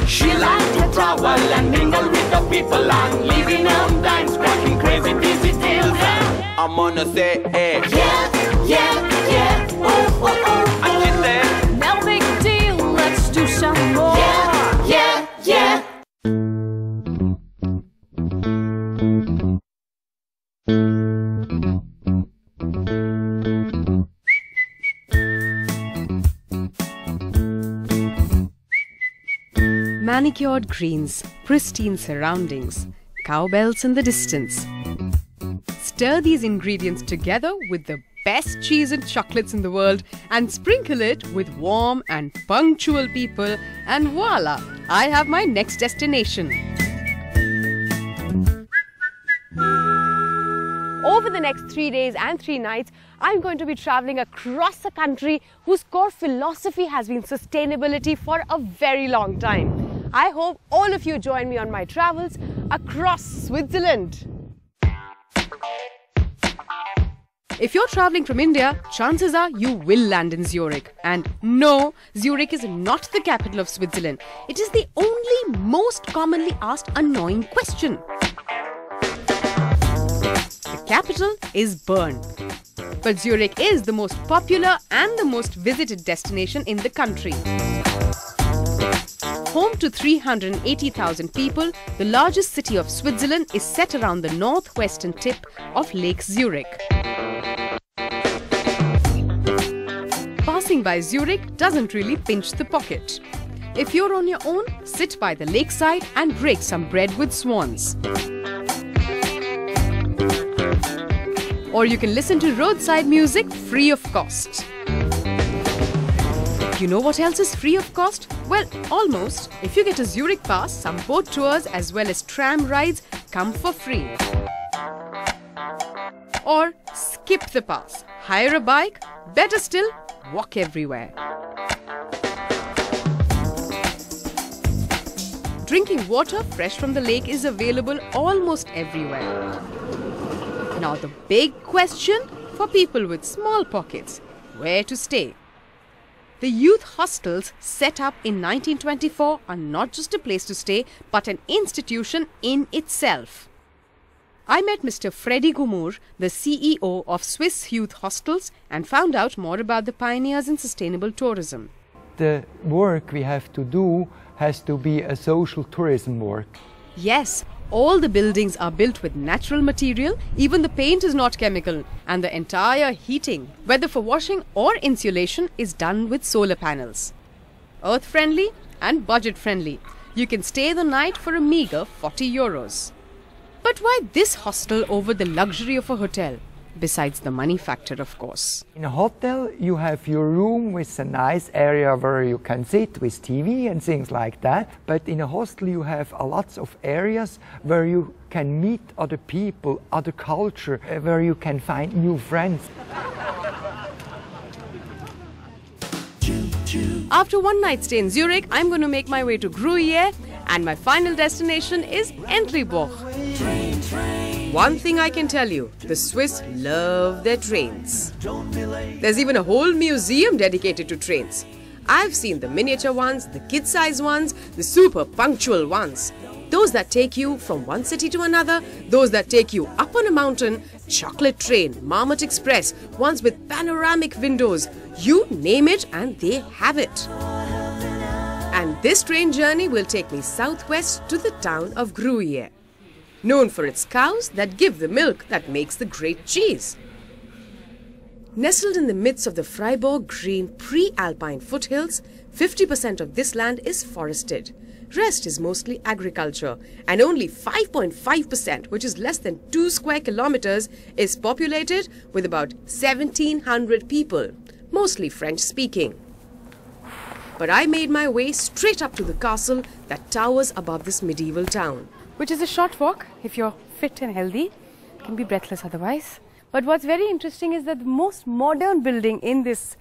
She liked to travel and mingle with the people and living on dance, cracking crazy busy tales. I'm gonna say, hey, yeah, yeah, yeah, oh, oh, oh. And she said, no big deal, let's do some more. yeah, yeah, yeah. Manicured greens, pristine surroundings, cowbells in the distance. Stir these ingredients together with the best cheese and chocolates in the world and sprinkle it with warm and punctual people, and voila, I have my next destination. Over the next 3 days and 3 nights, I'm going to be traveling across a country whose core philosophy has been sustainability for a very long time. I hope all of you join me on my travels across Switzerland. If you're traveling from India, chances are you will land in Zurich. And no, Zurich is not the capital of Switzerland. It is the only most commonly asked annoying question. The capital is Bern. But Zurich is the most popular and the most visited destination in the country. Home to 380,000 people, the largest city of Switzerland is set around the northwestern tip of Lake Zurich. Passing by Zurich doesn't really pinch the pocket. If you're on your own, sit by the lakeside and break some bread with swans. Or you can listen to roadside music free of cost. You know what else is free of cost? Well, almost. If you get a Zurich pass, some boat tours as well as tram rides come for free. Or skip the pass, hire a bike, better still, walk everywhere. Drinking water fresh from the lake is available almost everywhere. Now the big question for people with small pockets, where to stay? The youth hostels set up in 1924 are not just a place to stay, but an institution in itself. I met Mr. Freddy Gumur, the CEO of Swiss Youth Hostels, and found out more about the pioneers in sustainable tourism. The work we have to do has to be a social tourism work. Yes, all the buildings are built with natural material, even the paint is not chemical, and the entire heating, whether for washing or insulation, is done with solar panels. Earth-friendly and budget-friendly. You can stay the night for a meager 40 euros. But why this hostel over the luxury of a hotel? Besides the money factor, of course. In a hotel, you have your room with a nice area where you can sit with TV and things like that. But in a hostel, you have lots of areas where you can meet other people, other culture, where you can find new friends. After one night stay in Zurich, I'm going to make my way to Gruyere, and my final destination is Entlebuch. One thing I can tell you, the Swiss love their trains. There's even a whole museum dedicated to trains. I've seen the miniature ones, the kid-size ones, the super punctual ones. Those that take you from one city to another, those that take you up on a mountain, chocolate train, Marmot Express, ones with panoramic windows, you name it and they have it. And this train journey will take me southwest to the town of Gruyere, known for its cows that give the milk that makes the great cheese. Nestled in the midst of the Freiburg green pre-alpine foothills, 50% of this land is forested. Rest is mostly agriculture, and only 5.5%, which is less than 2 square kilometers, is populated with about 1,700 people, mostly French-speaking. But I made my way straight up to the castle that towers above this medieval town. Which is a short walk if you're fit and healthy. You can be breathless otherwise. But what's very interesting is that the most modern building in this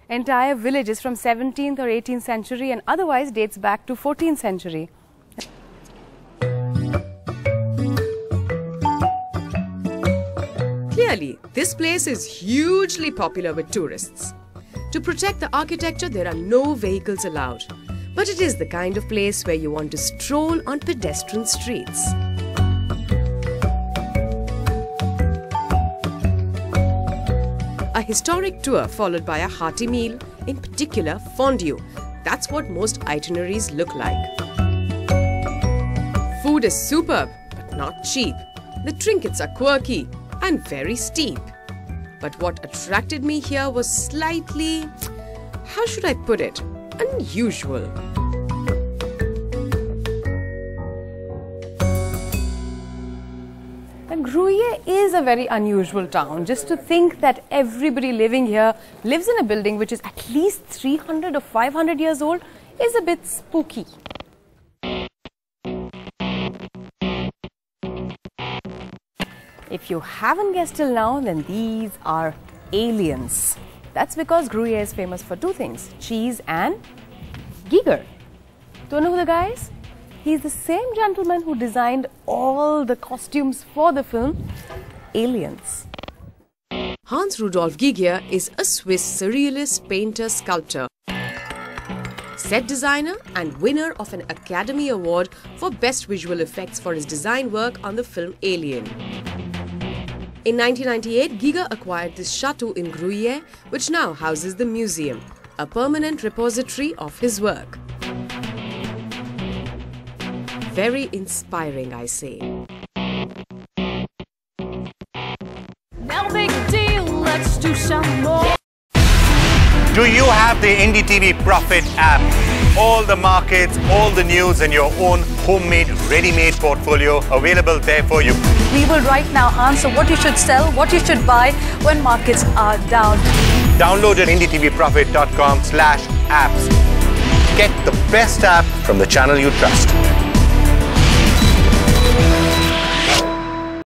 entire village is from 17th or 18th century and otherwise dates back to 14th century. Clearly, this place is hugely popular with tourists. To protect the architecture, there are no vehicles allowed. but it is the kind of place where you want to stroll on pedestrian streets. A historic tour followed by a hearty meal, in particular fondue. That's what most itineraries look like. Food is superb, but not cheap. The trinkets are quirky and very steep. But what attracted me here was slightly, how should I put it, unusual. Gruyere is a very unusual town. Just to think that everybody living here lives in a building which is at least 300 or 500 years old is a bit spooky. If you haven't guessed till now, then these are aliens. That's because Gruyere is famous for two things, cheese and Giger. Don't know who the guy is? He's the same gentleman who designed all the costumes for the film Aliens. Hans Rudolf Giger is a Swiss surrealist painter-sculptor, set designer and winner of an Academy Award for Best Visual Effects for his design work on the film Alien. In 1998, Giger acquired this chateau in Gruyere, which now houses the museum, a permanent repository of his work. Very inspiring, I say. No big deal, let's do some more. Do you have the NDTV Profit app? All the markets, all the news and your own homemade, ready-made portfolio available there for you. We will right now answer what you should sell, what you should buy when markets are down. Download at ndtvprofit.com/apps. Get the best app from the channel you trust.